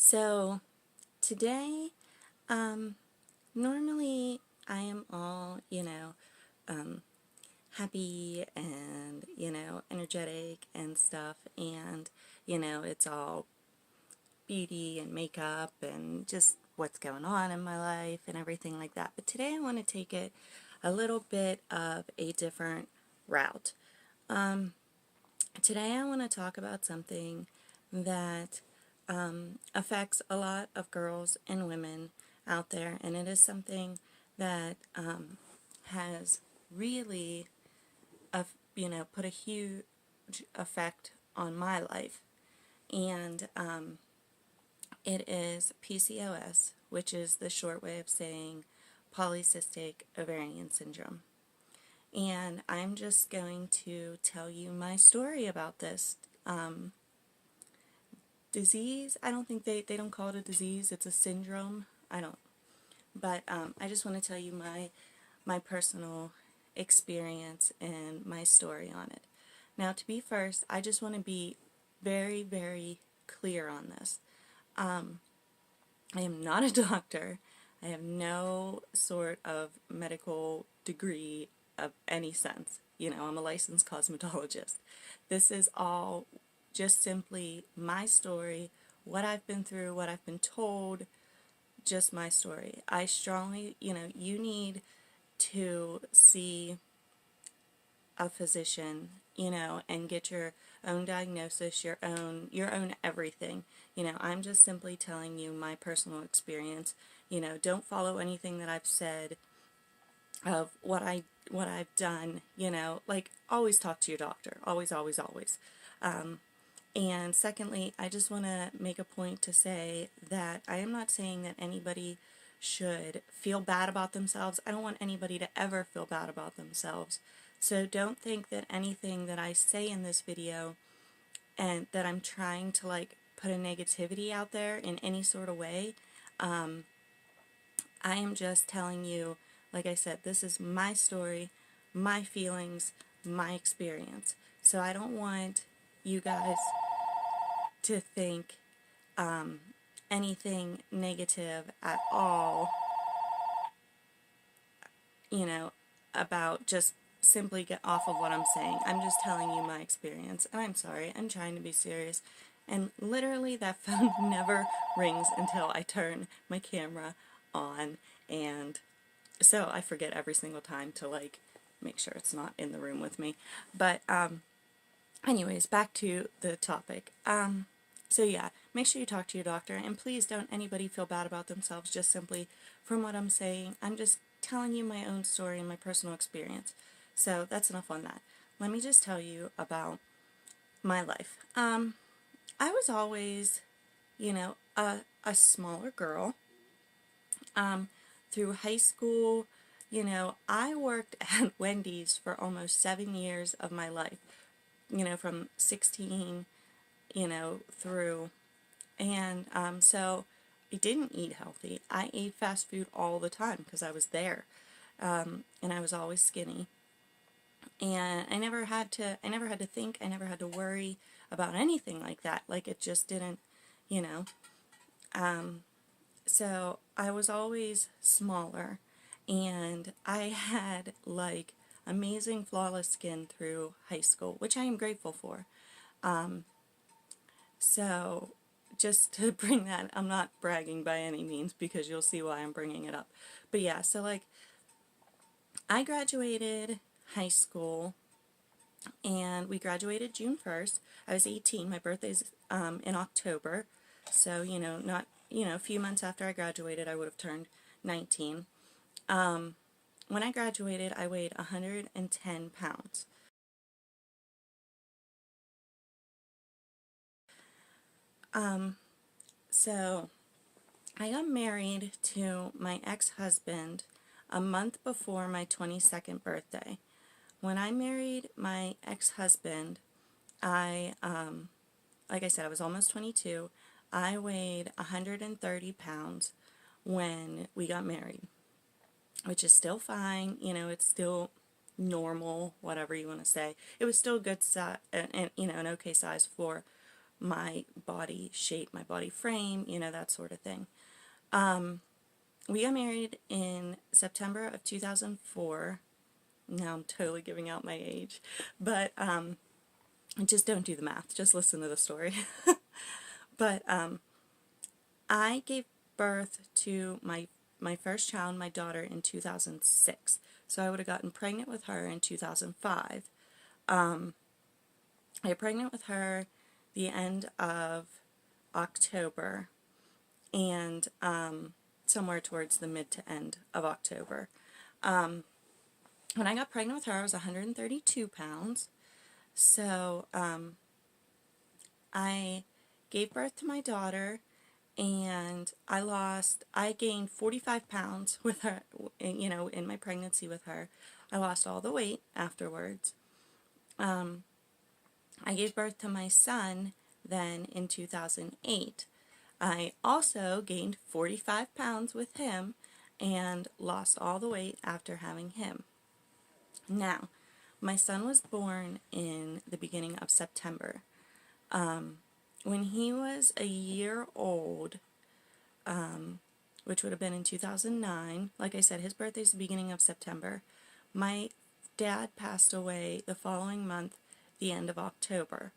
So today, normally I am all, happy and, energetic and stuff, and, it's all beauty and makeup and just what's going on in my life and everything like that. But today I want to take it a little bit of a different route. Today I want to talk about something that affects a lot of girls and women out there, and it is something that has really, put a huge effect on my life, and it is PCOS, which is the short way of saying Polycystic Ovarian Syndrome. And I'm just going to tell you my story about this disease. I don't think they don't call it a disease, it's a syndrome. I don't. But I just want to tell you my personal experience and my story on it. Now, to be first, I just want to be very, very clear on this. I am not a doctor. I have no sort of medical degree of any sense. I'm a licensed cosmetologist. This is all just simply my story, what I've been through, what I've been told, just my story. I strongly, you need to see a physician, and get your own diagnosis, your own everything. I'm just simply telling you my personal experience. Don't follow anything that I've said of what I've done. Like, always talk to your doctor. Always, always, always. And secondly, I just want to make a point to say that I am not saying that anybody should feel bad about themselves. I don't want anybody to ever feel bad about themselves. So don't think that anything that I say in this video and that I'm trying to put a negativity out there in any sort of way. I am just telling you, like I said, this is my story, my feelings, my experience. So I don't want you guys to think anything negative at all, about just simply get off of what I'm saying. I'm just telling you my experience, and I'm sorry, I'm trying to be serious. And literally that phone never rings until I turn my camera on, and so I forget every single time to make sure it's not in the room with me. But anyways, back to the topic. So yeah, make sure you talk to your doctor, and please don't anybody feel bad about themselves just simply from what I'm saying. I'm just telling you my own story and my personal experience. So that's enough on that. Let me just tell you about my life. I was always, a smaller girl. Through high school, I worked at Wendy's for almost 7 years of my life, from 16, through. And so I didn't eat healthy. I ate fast food all the time because I was there. And I was always skinny. And I never had to think, I never had to worry about anything like that. Like, it just didn't, So I was always smaller, and I had amazing flawless skin through high school, which I am grateful for. So just to bring that, I'm not bragging by any means because you'll see why I'm bringing it up. But yeah, so I graduated high school, and we graduated June 1st. I was 18. My birthday's in October. So, not, a few months after I graduated, I would have turned 19. When I graduated, I weighed 110 pounds. So I got married to my ex-husband a month before my 22nd birthday. When I married my ex-husband, like I said, I was almost 22. I weighed 130 pounds when we got married, which is still fine. It's still normal, whatever you want to say. It was still a good size, and an okay size for my body shape, my body frame, you know, that sort of thing. We got married in September of 2004. Now I'm totally giving out my age, but just don't do the math, just listen to the story. But I gave birth to my first child, my daughter, in 2006. So I would have gotten pregnant with her in 2005. I got pregnant with her the end of October, and somewhere towards the mid to end of October. When I got pregnant with her, I was 132 pounds. So I gave birth to my daughter, and I gained 45 pounds with her, you know, in my pregnancy with her. I lost all the weight afterwards. I gave birth to my son then in 2008. I also gained 45 pounds with him and lost all the weight after having him. Now, my son was born in the beginning of September. When he was a year old, which would have been in 2009, like I said, his birthday's the beginning of September. My dad passed away the following month, the end of October.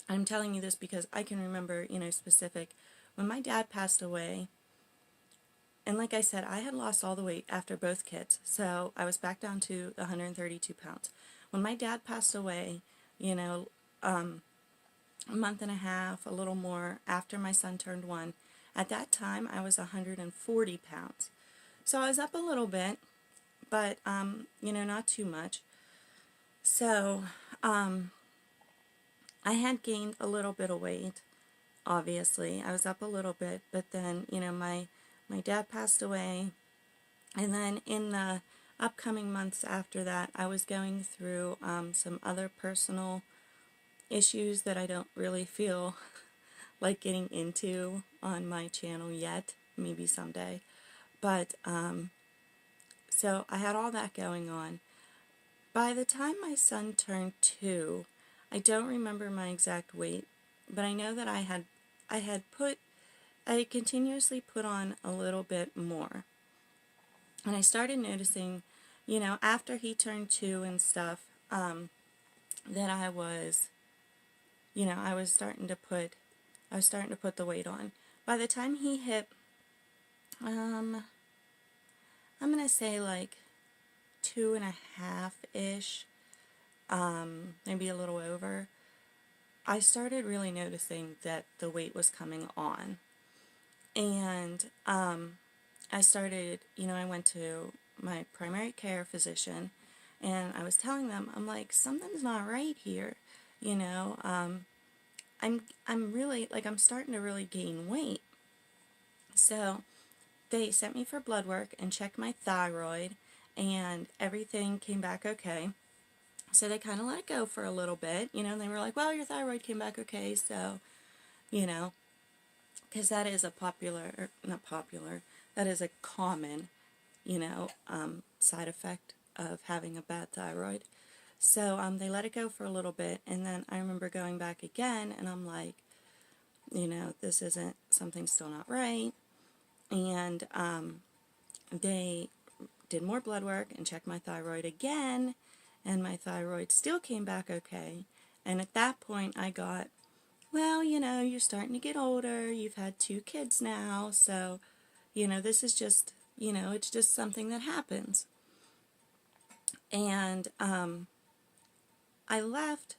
I'm telling you this because I can remember, you know, specific. When my dad passed away, and like I said, I had lost all the weight after both kids, so I was back down to 132 pounds. When my dad passed away, you know, a month and a half, a little more, after my son turned 1, at that time I was 140 pounds. So I was up a little bit, but, you know, not too much. So, I had gained a little bit of weight, obviously. I was up a little bit, but then, you know, my dad passed away, and then in the upcoming months after that, I was going through some other personal issues that I don't really feel like getting into on my channel yet, maybe someday. But, so I had all that going on. By the time my son turned 2, I don't remember my exact weight, but I know that I had continuously put on a little bit more. And I started noticing, you know, after he turned 2 and stuff, that I was, you know, I was starting to put the weight on. By the time he hit, I'm going to say like 2.5-ish, maybe a little over, I started really noticing that the weight was coming on. And I started, you know, I went to my primary care physician, and I was telling them, I'm like, something's not right here, you know. I'm really, like, I'm starting to really gain weight. So they sent me for blood work and checked my thyroid, and everything came back okay. So they kind of let it go for a little bit, you know, and they were like, well, your thyroid came back okay, so, you know, because that is a that is a common, you know, side effect of having a bad thyroid. So they let it go for a little bit, and then I remember going back again, and I'm like, you know, this isn't, something's still not right. And they did more blood work and checked my thyroid again, and my thyroid still came back okay. And at that point I got, well, you know, you're starting to get older, you've had 2 kids now, so, you know, this is just, you know, it's just something that happens. And I left,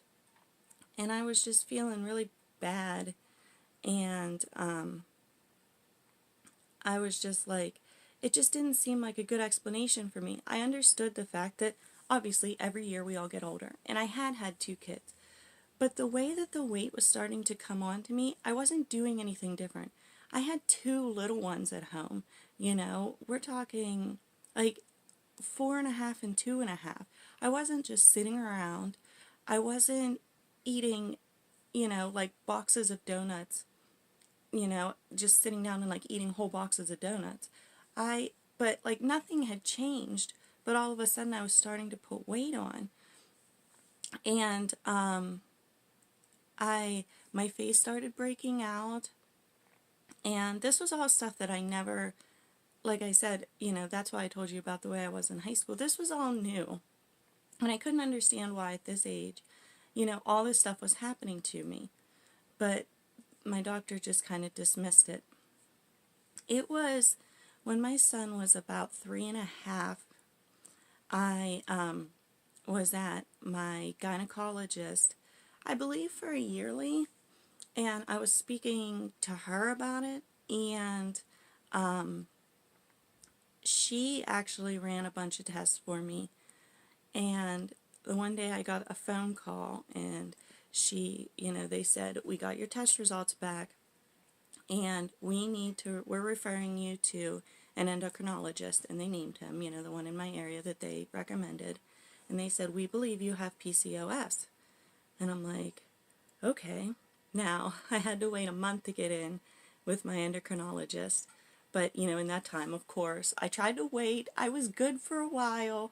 and I was just feeling really bad, and I was just like, it just didn't seem like a good explanation for me. I understood the fact that obviously every year we all get older, and I had 2 kids. But the way that the weight was starting to come on to me, I wasn't doing anything different. I had 2 little ones at home, you know. We're talking like 4.5 and 2.5. I wasn't just sitting around. I wasn't eating, you know, like boxes of donuts, you know, just sitting down and like eating whole boxes of donuts. But like nothing had changed, but all of a sudden I was starting to put weight on. And my face started breaking out, and this was all stuff that I never, like I said, that's why I told you about the way I was in high school. This was all new, and I couldn't understand why at this age, all this stuff was happening to me. But my doctor just kind of dismissed it. It was when my son was about 3.5, I was at my gynecologist, I believe for a yearly, and I was speaking to her about it, and she actually ran a bunch of tests for me. And the one day I got a phone call, and they said, we got your test results back, and we're referring you to an endocrinologist, and they named him, the one in my area that they recommended, and they said, we believe you have PCOS. And I'm like, okay. Now, I had to wait a month to get in with my endocrinologist, but, in that time, of course, I tried to wait. I was good for a while,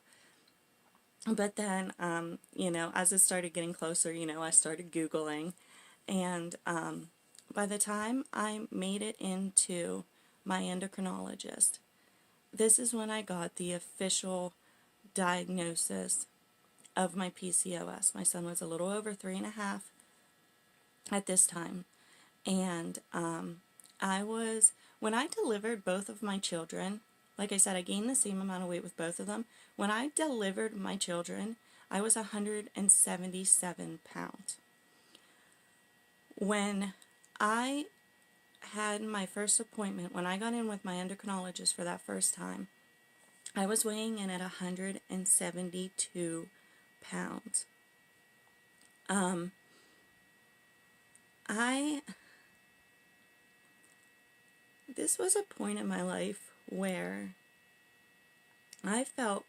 but then, as it started getting closer, I started Googling, and by the time I made it into my endocrinologist, this is when I got the official diagnosis of my PCOS. My son was a little over 3.5 at this time, and when I delivered both of my children, like I said, I gained the same amount of weight with both of them. When I delivered my children, I was 177 pounds. When I had my first appointment, when I got in with my endocrinologist for that first time, I was weighing in at 172 pounds. This was a point in my life where I felt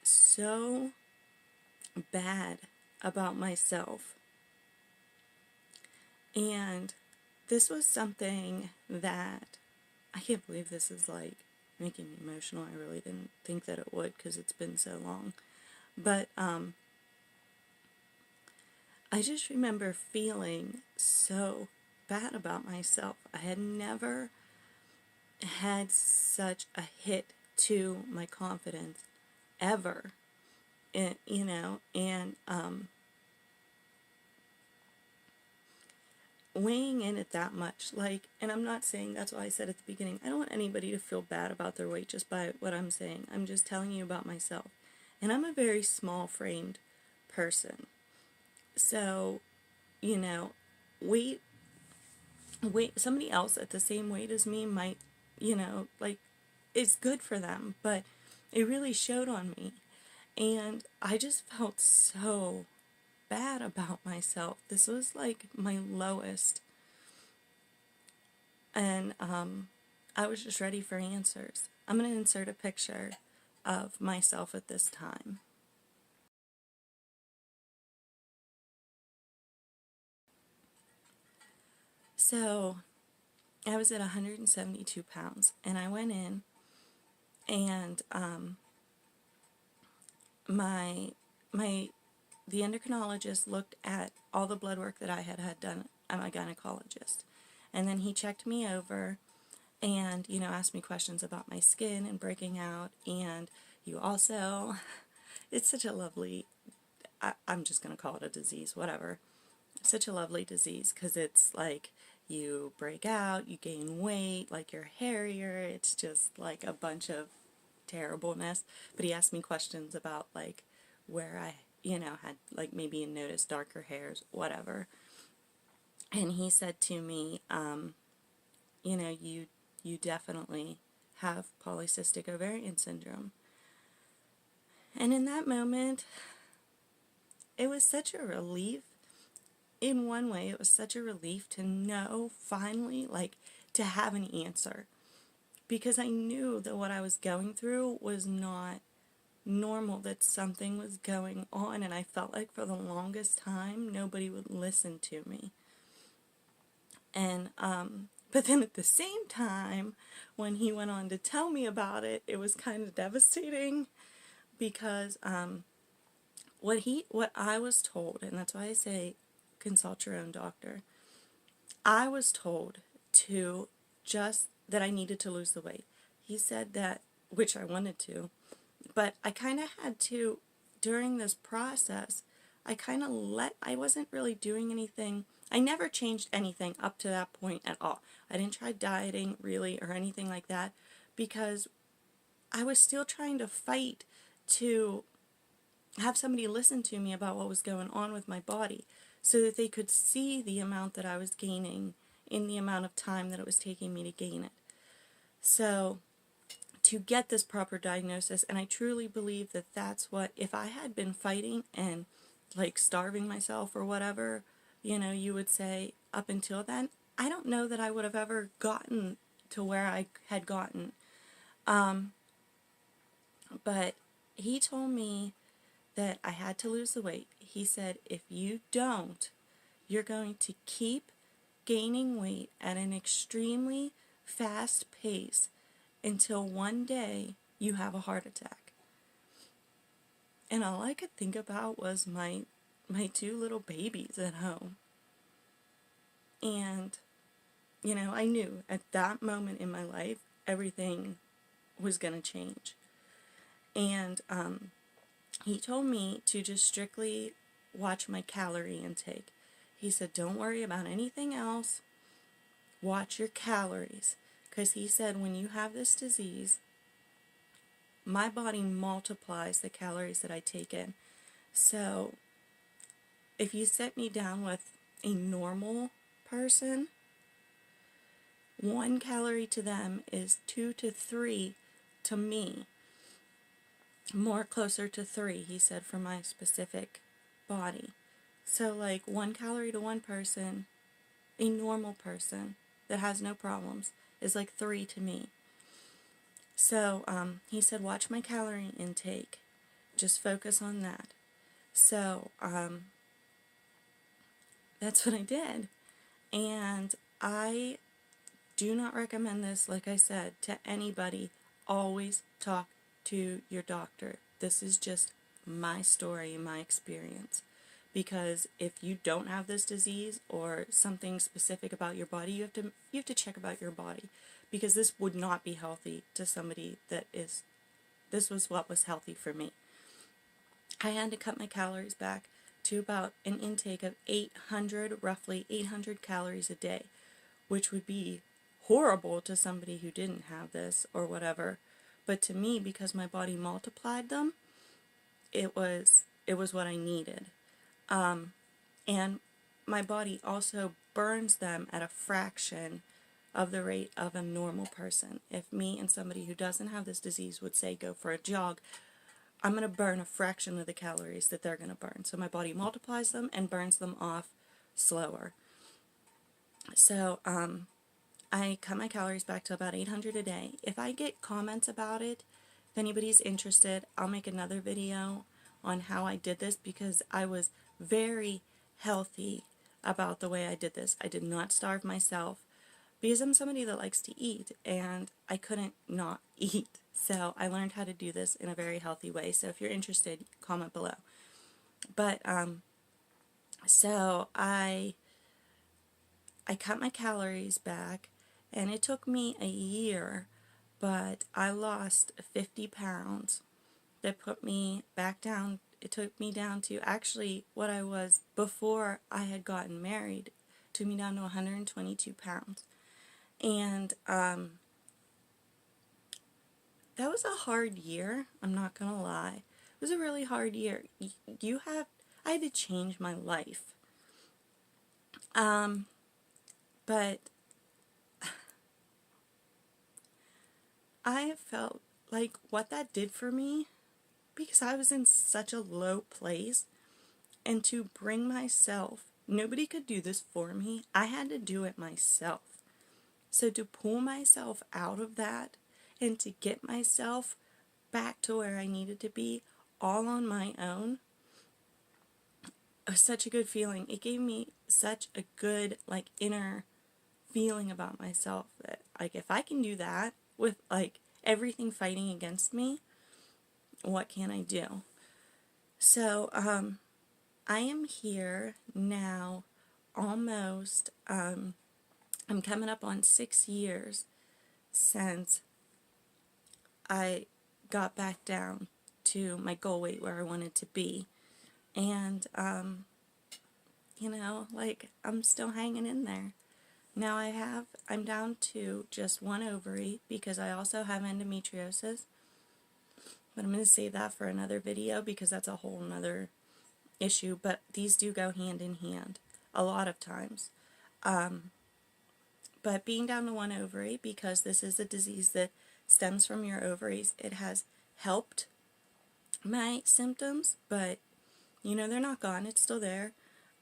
so bad about myself. And this was something that, I can't believe this is like making me emotional. I really didn't think that it would, because it's been so long. But I just remember feeling so bad about myself. I had never had such a hit to my confidence ever, and weighing in at that much, and I'm not saying, that's why I said at the beginning, I don't want anybody to feel bad about their weight just by what I'm saying. I'm just telling you about myself, and I'm a very small framed person, so weight, somebody else at the same weight as me might, it's good for them, but it really showed on me, and I just felt so bad about myself. This was like my lowest, and I was just ready for answers. I'm going to insert a picture of myself at this time. So I was at 172 pounds, and I went in, and the endocrinologist looked at all the blood work that I had done at my gynecologist, and then he checked me over, and asked me questions about my skin and breaking out, and it's such a lovely, I'm just going to call it a disease, whatever. Such a lovely disease, because it's like you break out, you gain weight, like you're hairier, it's just like a bunch of terribleness. But he asked me questions about like where I, had like maybe noticed darker hairs, whatever. And he said to me, you definitely have polycystic ovarian syndrome. And in that moment, it was such a relief. In one way, it was such a relief to know, finally, to have an answer. Because I knew that what I was going through was not normal, that something was going on, and I felt like for the longest time, nobody would listen to me. And, but then at the same time, when he went on to tell me about it, it was kind of devastating, because what I was told, and that's why I say consult your own doctor. I was told to that I needed to lose the weight. He said that, which I wanted to, but I kind of had to, during this process, I wasn't really doing anything. I never changed anything up to that point at all. I didn't try dieting really or anything like that because I was still trying to fight to have somebody listen to me about what was going on with my body so that they could see the amount that I was gaining in the amount of time that it was taking me to gain it. So to get this proper diagnosis, and I truly believe that that's what, if I had been fighting and like starving myself or whatever, you would say up until then, I don't know that I would have ever gotten to where I had gotten. But he told me that I had to lose the weight. He said, if you don't, you're going to keep gaining weight at an extremely fast pace until one day you have a heart attack. And all I could think about was my two little babies at home. And, I knew at that moment in my life, everything was going to change. And he told me to just strictly watch my calorie intake. He said, don't worry about anything else. Watch your calories. Because he said, when you have this disease, my body multiplies the calories that I take in. So if you set me down with a normal person, 1 calorie to them is 2 to 3 to me. More closer to 3, he said, for my specific body. So like 1 calorie to one person, a normal person that has no problems, is like 3 to me. So he said, watch my calorie intake. Just focus on that. So that's what I did. And I do not recommend this, like I said, to anybody. Always talk to your doctor. This is just my story, my experience. Because if you don't have this disease or something specific about your body, you have to check about your body. Because this would not be healthy to somebody this was what was healthy for me. I had to cut my calories back to about an intake of roughly 800 calories a day, which would be horrible to somebody who didn't have this or whatever. But to me, because my body multiplied them, it was what I needed. And my body also burns them at a fraction of the rate of a normal person. If me and somebody who doesn't have this disease would say go for a jog, I'm going to burn a fraction of the calories that they're going to burn. So my body multiplies them and burns them off slower. So I cut my calories back to about 800 a day. If I get comments about it, if anybody's interested, I'll make another video on how I did this, because I was very healthy about the way I did this. I did not starve myself because I'm somebody that likes to eat, and I couldn't not eat. So I learned how to do this in a very healthy way. So if you're interested, comment below. But so I cut my calories back, and it took me a year, but I lost 50 pounds. That put me back down. It took me down to actually what I was before I had gotten married. It took me down to 122 pounds. And that was a hard year, I'm not going to lie. It was a really hard year. I had to change my life. But I felt like what that did for me, because I was in such a low place, and to bring myself, nobody could do this for me. I had to do it myself. So to pull myself out of that and to get myself back to where I needed to be all on my own was such a good feeling. It gave me such a good inner feeling about myself that if I can do that with everything fighting against me, what can I do? So I am here now almost, I'm coming up on 6 years since I got back down to my goal weight where I wanted to be. And, you know, like, I'm still hanging in there. Now I'm down to just one ovary because I also have endometriosis. But I'm going to save that for another video because that's a whole nother issue. But these do go hand in hand a lot of times. But being down to one ovary, because this is a disease that stems from your ovaries, it has helped my symptoms, but, you know, they're not gone. It's still there.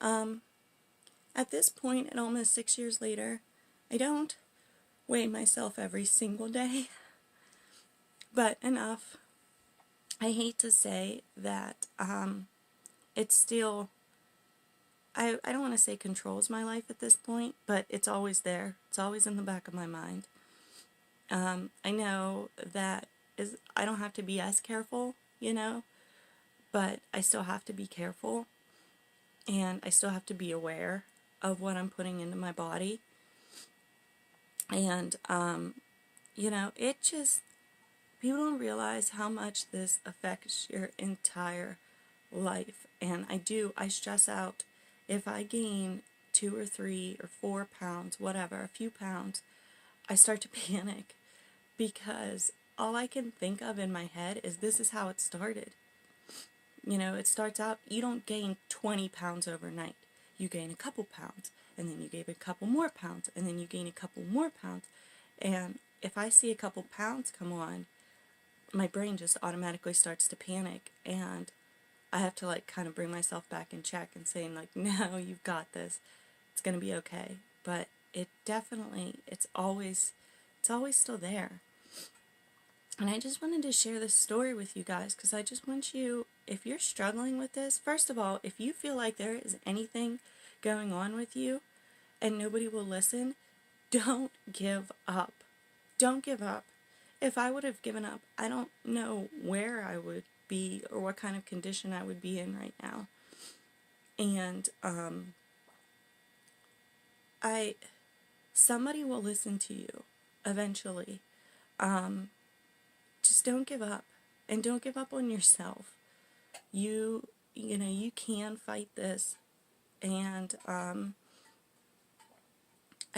At this point, and almost 6 years later, I don't weigh myself every single day, but enough. I hate to say that it's still, I don't want to say controls my life at this point, but it's always there. It's always in the back of my mind. I know that I don't have to be as careful, you know, but I still have to be careful, and I still have to be aware of what I'm putting into my body. And, you know, it just, people don't realize how much this affects your entire life. And I stress out if I gain 2 or 3 or 4 pounds, whatever, a few pounds, I start to panic because all I can think of in my head is this is how it started. You know, it starts out, you don't gain 20 pounds overnight. You gain a couple pounds, and then you gain a couple more pounds, and then you gain a couple more pounds. And if I see a couple pounds come on, my brain just automatically starts to panic, and I have to, like, kind of bring myself back in check and saying, like, no, you've got this. It's going to be okay. But it definitely, it's always still there. And I just wanted to share this story with you guys because I just want you, if you're struggling with this, first of all, if you feel like there is anything going on with you and nobody will listen, don't give up. Don't give up. If I would have given up, I don't know where I would be or what kind of condition I would be in right now. And somebody will listen to you eventually. Just don't give up, and don't give up on yourself. You know, you can fight this, and I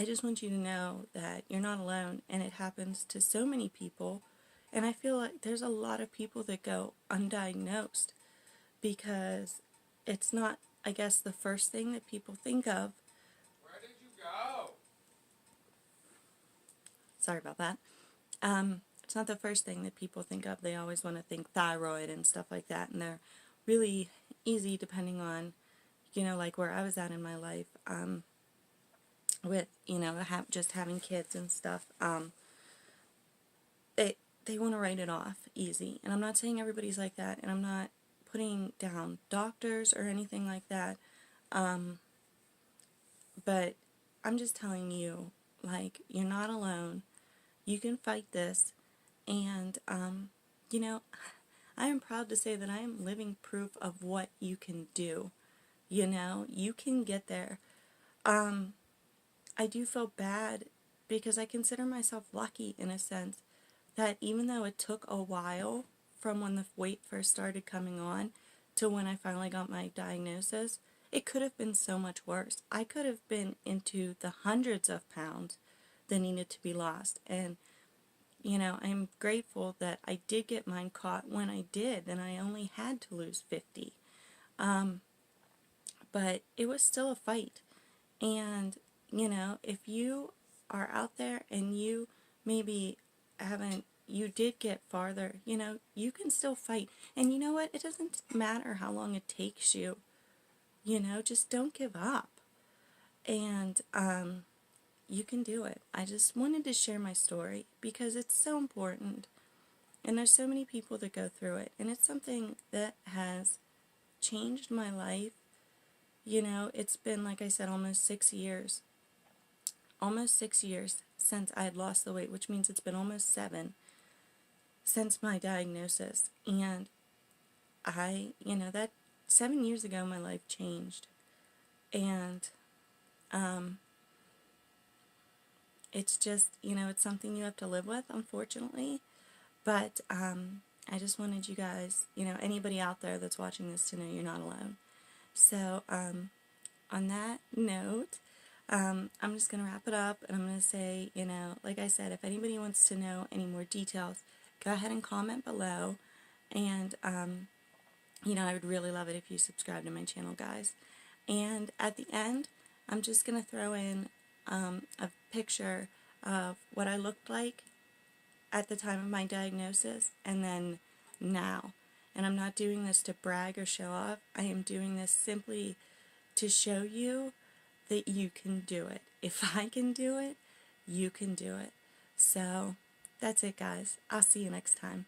just want you to know that you're not alone, and it happens to so many people, and I feel like there's a lot of people that go undiagnosed because it's not, I guess, the first thing that people think of. Where did you go? Sorry about that. It's not the first thing that people think of. They always want to think thyroid and stuff like that, and they're really easy depending on, you know, like where I was at in my life, with, you know, just having kids and stuff. They want to write it off easy, and I'm not saying everybody's like that, and I'm not putting down doctors or anything like that, but I'm just telling you, like, you're not alone. You can fight this. And, you know, I am proud to say that I am living proof of what you can do. You know, you can get there. I do feel bad because I consider myself lucky in a sense that even though it took a while from when the weight first started coming on to when I finally got my diagnosis, it could have been so much worse. I could have been into the hundreds of pounds that needed to be lost. And you know, I'm grateful that I did get mine caught when I did, and I only had to lose 50. But it was still a fight. And, you know, if you are out there and you maybe you did get farther, you know, you can still fight. And you know what? It doesn't matter how long it takes you. You know, just don't give up. And, you can do it. I just wanted to share my story because it's so important. And there's so many people that go through it. And it's something that has changed my life. You know, it's been, like I said, almost 6 years. Almost 6 years since I had lost the weight, which means it's been almost 7 since my diagnosis. And you know, that 7 years ago, my life changed. And It's just, it's something you have to live with, unfortunately. But I just wanted you guys, anybody out there that's watching this to know you're not alone. So on that note, I'm just going to wrap it up, and I'm going to say, like I said, if anybody wants to know any more details, go ahead and comment below. And, I would really love it if you subscribe to my channel, guys. And at the end, I'm just going to throw in a picture of what I looked like at the time of my diagnosis and then now. And I'm not doing this to brag or show off. I am doing this simply to show you that you can do it. If I can do it, you can do it. So that's it, guys. I'll see you next time.